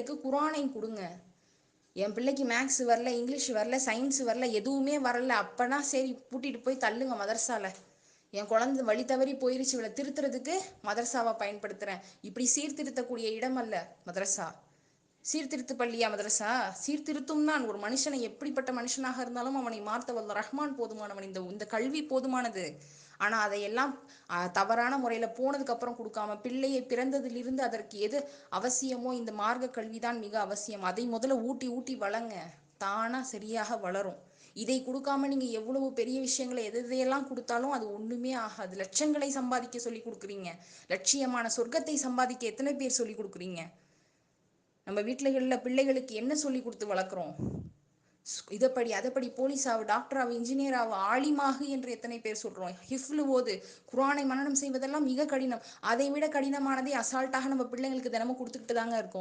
பிள்ளைகளுக்கு குரானை கொடுங்க. என் பிள்ளைக்கு மேக்ஸ் வரல, இங்கிலீஷ் வரல, சயின்ஸ் வரல, எதுவுமே வரல, அப்பனா சரி கூட்டிட்டு போய் தள்ளுங்க மதரசால. என் குழந்தை வழி தவறி போயிருச்சு, இவளை திருத்துறதுக்கு மதரசாவை பயன்படுத்துறேன். இப்படி சீர்திருத்தக்கூடிய இடம் அல்ல மதரசா. சீர்திருத்த பள்ளியா மதரசா? சீர்திருத்தும் தான். ஒரு மனுஷனை எப்படிப்பட்ட மனுஷனாக இருந்தாலும் அவனை மார்த்த வல்ல ரஹ்மான் போதுமானவன். இந்த கல்வி போதுமானது. ஆனா அதையெல்லாம் தவறான முறையில போனதுக்கு அப்புறம் கொடுக்காம, பிள்ளையை பிறந்ததிலிருந்து அதற்கு எது அவசியமோ இந்த மார்க்க கல்விதான் மிக அவசியம். அதை முதல்ல ஊட்டி ஊட்டி வளங்க, தானா சரியாக வளரும். இதை கொடுக்காம நீங்க எவ்வளவு பெரிய விஷயங்களை எதையெல்லாம் கொடுத்தாலும் அது ஒண்ணுமே ஆகாது. லட்சங்களை சம்பாதிக்க சொல்லி கொடுக்குறீங்க, லட்சியமான சொர்க்கத்தை சம்பாதிக்க எத்தனை பேர் சொல்லி கொடுக்குறீங்க? நம்ம வீட்டுகளில் பிள்ளைகளுக்கு என்ன சொல்லி கொடுத்து வளர்க்குறோம்? இதைப்படி அதைப்படி, போலீஸாவு, டாக்டராவு, இன்ஜினியராவு, ஆலிமாகு என்று எத்தனை பேர் சொல்றோம்? ஹிஃப்லு ஓது, குரானை மனனம் செய்வதெல்லாம் மிக கடினம். அதை விட கடினமானதை அசால்ட்டாக நம்ம பிள்ளைங்களுக்கு தினமும் கொடுத்துக்கிட்டு தாங்க இருக்கோம்.